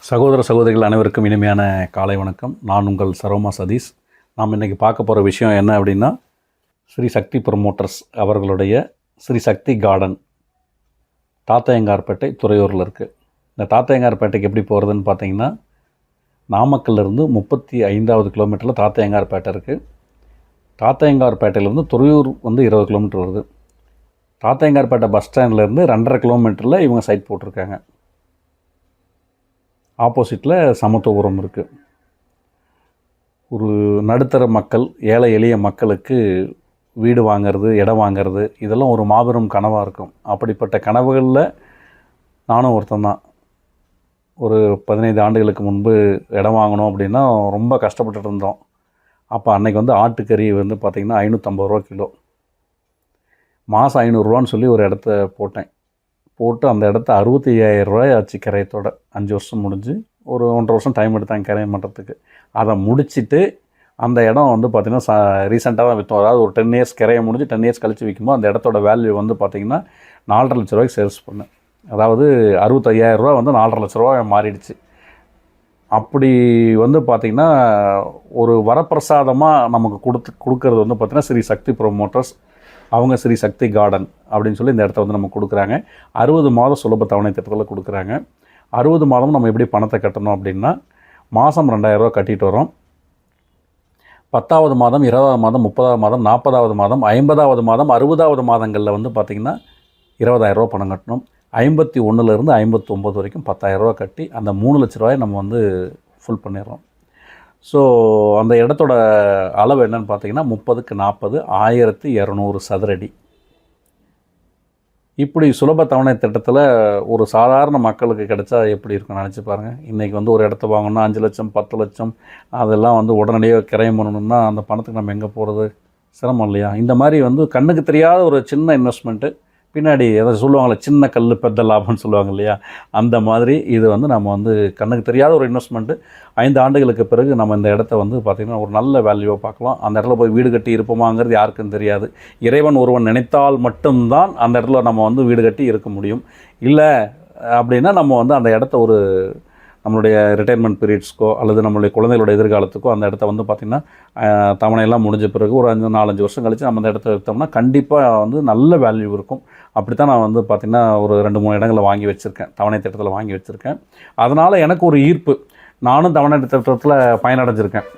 சகோதர சகோதரிகள் அனைவருக்கும் இனிமையான காலை வணக்கம். நான் உங்கள் சரோமா சதீஷ். நாம் இன்றைக்கி பார்க்க போகிற விஷயம் என்ன அப்படின்னா, ஸ்ரீ சக்தி ப்ரமோட்டர்ஸ் அவர்களுடைய ஸ்ரீ சக்தி கார்டன் தாத்தையங்கார்பேட்டை துறையூரில் இருக்குது. இந்த தாத்தையங்கார்பேட்டைக்கு எப்படி போகிறதுன்னு பார்த்தீங்கன்னா, நாமக்கல்லிருந்து 35வது கிலோமீட்டரில் தாத்தையங்கார்பேட்டை இருக்குது. தாத்தையங்கார்பேட்டையிலேருந்து துறையூர் 20 கிலோமீட்டர் வருது. தாத்தையங்கார்பேட்டை பஸ் ஸ்டாண்ட்லேருந்து 2.5 கிலோமீட்டரில் இவங்க சைட் போட்டிருக்காங்க. ஆப்போசிட்டில் சமத்துவபுரம் இருக்குது. ஒரு நடுத்தர மக்கள், ஏழை எளிய மக்களுக்கு வீடு வாங்கிறது, இடம் வாங்கிறது, இதெல்லாம் ஒரு மாபெரும் கனவாக இருக்கும். அப்படிப்பட்ட கனவுகளில் நானும் ஒருத்தன் தான். ஒரு 15 ஆண்டுகளுக்கு முன்பு இடம் வாங்கணும் அப்படின்னா ரொம்ப கஷ்டப்பட்டுட்டு இருந்தோம். அப்போ அன்றைக்கி ஆட்டுக்கறி பார்த்திங்கன்னா 550 ரூபா கிலோ. மாதம் 500 ரூபான்னு சொல்லி ஒரு இடத்த போட்டு அந்த இடத்த 65,000 ரூபாய் ஆச்சு கிரையத்தோட. 5 வருஷம் முடிஞ்சு ஒரு 1.5 வருஷம் டைம் எடுத்தாங்க கிரையம் பண்ணுறதுக்கு. அதை முடிச்சுட்டு அந்த இடம் பார்த்திங்கன்னா ரீசெண்டாக தான் விற்றோம். அதாவது ஒரு 10 இயர்ஸ் கிரையம் முடிஞ்சு 10 இயர்ஸ் கழித்து விற்கும்போது அந்த இடத்தோட வேல்யூ பார்த்திங்கன்னா 4.5 லட்ச ரூபாய்க்கு சேல்ஸ் பண்ணேன். அதாவது 65,000 ரூபா 4.5 லட்ச ரூபா மாறிடுச்சு. அப்படி பார்த்திங்கன்னா ஒரு வரப்பிரசாதமாக நமக்கு கொடுக்கறது பார்த்திங்கன்னா ஸ்ரீ சக்தி ப்ரமோட்டர்ஸ். அவங்க ஸ்ரீ சக்தி கார்டன் அப்படின்னு சொல்லி இந்த இடத்த நம்ம கொடுக்குறாங்க. 60 மாதம் சுலப தவணை திட்டத்தில் கொடுக்குறாங்க. 60 மாதம் நம்ம எப்படி பணத்தை கட்டணும் அப்படின்னா, மாதம் 2,000 ரூபா கட்டிட்டு வரோம். 10வது மாதம், 20வது மாதம், 30வது மாதம், 40வது மாதம், 50வது மாதம், 60வது மாதங்களில் பார்த்திங்கன்னா 20,000 ரூபா பணம் கட்டணும். 51லேருந்து 59 வரைக்கும் 10,000 ரூபா கட்டி அந்த 3 லட்ச ரூபாயை நம்ம ஃபுல் பண்ணிடுறோம். ஸோ அந்த இடத்தோட அளவு என்னென்னு பார்த்தீங்கன்னா 30க்கு 40 1200 சதுரடி. இப்படி சுலப தவணை திட்டத்தில் ஒரு சாதாரண மக்களுக்கு கிடைச்சா எப்படி இருக்குன்னு நினச்சி பாருங்கள். இன்றைக்கி ஒரு இடத்த வாங்கணும்னா 5 லட்சம் 10 லட்சம் அதெல்லாம் உடனடியாக கிரயம் பண்ணணும்னா அந்த பணத்துக்கு நம்ம எங்கே போகிறது, சிரமம் இல்லையா? இந்த மாதிரி கண்ணுக்கு தெரியாத ஒரு சின்ன இன்வெஸ்ட்மெண்ட்டு பின்னாடி எதை சொல்லுவாங்களே, சின்ன கல் பெத்த லாபம்னு சொல்லுவாங்க இல்லையா? அந்த மாதிரி இது நம்ம கண்ணுக்கு தெரியாத ஒரு இன்வெஸ்ட்மெண்ட்டு. 5 ஆண்டுகளுக்கு பிறகு நம்ம இந்த இடத்த பார்த்திங்கன்னா ஒரு நல்ல வேல்யூவாக பார்க்கலாம். அந்த இடத்துல போய் வீடு கட்டி இருப்போமாங்கிறது யாருக்கும் தெரியாது. இறைவன் ஒருவன் நினைத்தால் மட்டும்தான் அந்த இடத்துல நம்ம வீடு கட்டி இருக்க முடியும். இல்லை அப்படின்னா நம்ம அந்த இடத்த நம்மளுடைய ரிட்டைர்மெண்ட் பீரியட்ஸ்க்கோ அல்லது நம்மளுடைய குழந்தைகளோட எதிர்காலத்துக்கோ அந்த இடத்த பார்த்திங்கன்னா தவணையெல்லாம் முடிஞ்ச பிறகு ஒரு 4-5 வருஷம் கழித்து நம்ம அந்த இடத்த எடுத்தோம்னா கண்டிப்பாக நல்ல வேல்யூ இருக்கும். அப்படி தான் நான் பார்த்திங்கன்னா ஒரு 2-3 இடங்களில் வாங்கி வச்சுருக்கேன், தவணை திட்டத்தில் வாங்கி வச்சுருக்கேன். அதனால் எனக்கு ஒரு ஈர்ப்பு. நானும் தவணை திட்டத்தில் பயனடைஞ்சிருக்கேன்.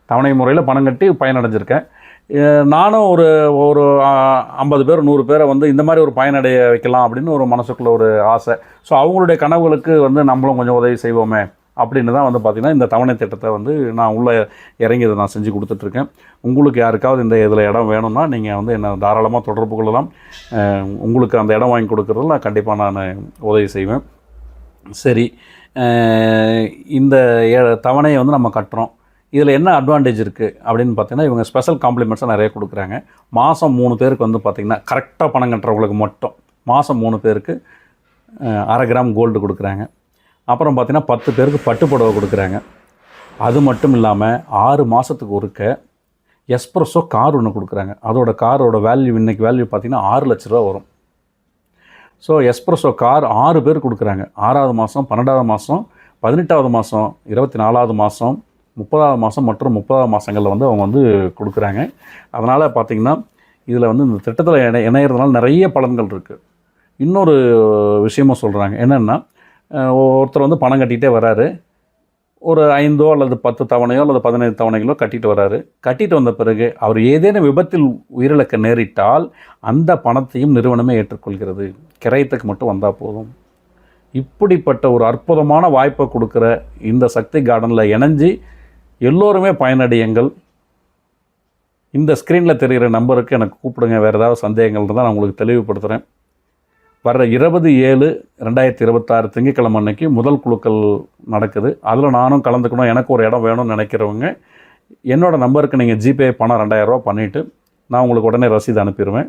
தவணை முறையில் பணம் கட்டி பயனடைஞ்சிருக்கேன். நானும் ஒரு 50 பேர் 100 பேரை இந்த மாதிரி ஒரு பயனடைய வைக்கலாம் அப்படின்னு ஒரு மனசுக்குள்ள ஒரு ஆசை. ஸோ அவங்களுடைய கனவுகளுக்கு நம்மளும் கொஞ்சம் உதவி செய்வோமே அப்படின்னு தான் பார்த்திங்கன்னா இந்த தவணை திட்டத்தை நான் உள்ளே இறங்கி இதை நான் செஞ்சு கொடுத்துட்ருக்கேன். உங்களுக்கு யாருக்காவது இதில் இடம் வேணும்னா நீங்கள் என்னை தாராளமாக தொடர்பு கொள்ளலாம். உங்களுக்கு அந்த இடம் வாங்கி கொடுக்குறதுல நான் கண்டிப்பாக நான் உதவி செய்வேன். சரி, இந்த தவணையை நம்ம கட்டுறோம். இதில் என்ன அட்வான்டேஜ் இருக்குது அப்படின்னு பார்த்தீங்கன்னா, இவங்க ஸ்பெஷல் காம்ப்ளிமெண்ட்ஸாக நிறைய கொடுக்குறாங்க. மாதம் 3 பேருக்கு பார்த்திங்கன்னா கரெக்டாக பணம் கட்டுறவங்களுக்கு மட்டும் மாதம் 3 பேருக்கு 1/2 கிராம் கோல்டு கொடுக்குறாங்க. அப்புறம் பார்த்திங்கன்னா 10 பேருக்கு பட்டுப்புடவை கொடுக்குறாங்க. அது மட்டும் இல்லாமல் 6 மாதத்துக்கு ஒருக்க எஸ்ப்ரெஸோ கார் ஒன்று கொடுக்குறாங்க. காரோட வேல்யூ இன்றைக்கி வேல்யூ பார்த்திங்கன்னா 6 லட்ச ரூபா வரும். ஸோ எஸ்ப்ரெஸோ கார் 6 பேர் கொடுக்குறாங்க. 6வது மாதம், 12வது மாதம், 18வது மாதம், 24வது மாதம், 30வது மாதம் மற்றும் 30வது மாதங்களில் அவங்க கொடுக்குறாங்க. அதனால் பார்த்திங்கன்னா இதில் இந்த திட்டத்தில் இணையிறதுனால நிறைய பலன்கள் இருக்குது. இன்னொரு விஷயமும் சொல்கிறாங்க. என்னென்னா, ஒருத்தர் பணம் கட்டிகிட்டே வராரு. ஒரு 5 அல்லது 10 தவணையோ அல்லது 15 தவணைகளோ கட்டிட்டு வராரு. கட்டிட்டு வந்த பிறகு அவர் ஏதேனும் விபத்தில் உயிரிழக்க நேரிட்டால் அந்த பணத்தையும் நிறுவனமே ஏற்றுக்கொள்கிறது. கிரயத்துக்கு மட்டும் வந்தால் போதும். இப்படிப்பட்ட ஒரு அற்புதமான வாய்ப்பை கொடுக்குற இந்த சக்தி கார்டனில் இணைஞ்சி எல்லோருமே பயனடையுங்கள். இந்த ஸ்க்ரீனில் தெரிகிற நம்பருக்கு எனக்கு கூப்பிடுங்க. வேறு ஏதாவது சந்தேகங்கள் இருந்தால் நான் உங்களுக்கு தெளிவுபடுத்துகிறேன். வர்ற 20/7/2026 திங்கட்கிழமை அன்னைக்கு முதல் குழுக்கள் நடக்குது. அதில் நானும் கலந்துக்கணும், எனக்கு ஒரு இடம் வேணும்னு நினைக்கிறவங்க என்னோடய நம்பருக்கு நீங்கள் ஜிபே பணம் 2,000 ரூபா பண்ணிவிட்டு நான் உங்களுக்கு உடனே ரசீது அனுப்பிடுவேன்.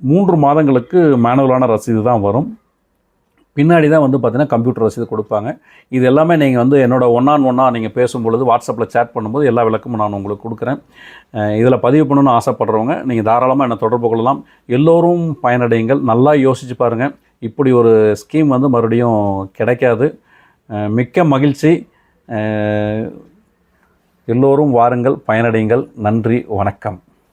3 மாதங்களுக்கு மேனுவலான ரசீது தான் வரும். பின்னாடி தான் பார்த்தீங்கன்னா கம்ப்யூட்டர் ரசீது கொடுப்பாங்க. இது எல்லாமே நீங்கள் என்னோட ஒன்-ஆன்-ஒன்னாக நீங்கள் பேசும்பொழுது வாட்ஸ்அப்பில் சேட் பண்ணும்போது எல்லா விளக்கமும் நான் உங்களுக்கு கொடுக்குறேன். இதில் பதிவு பண்ணணும்னு ஆசைப்படுறவங்க நீங்கள் தாராளமாக என்னை தொடர்பு கொள்ளலாம். எல்லோரும் பயனடையுங்கள். நல்லா யோசித்து பாருங்கள். இப்படி ஒரு ஸ்கீம் மறுபடியும் கிடைக்காது. மிக்க மகிழ்ச்சி. எல்லோரும் வாருங்கள், பயனடையுங்கள். நன்றி, வணக்கம்.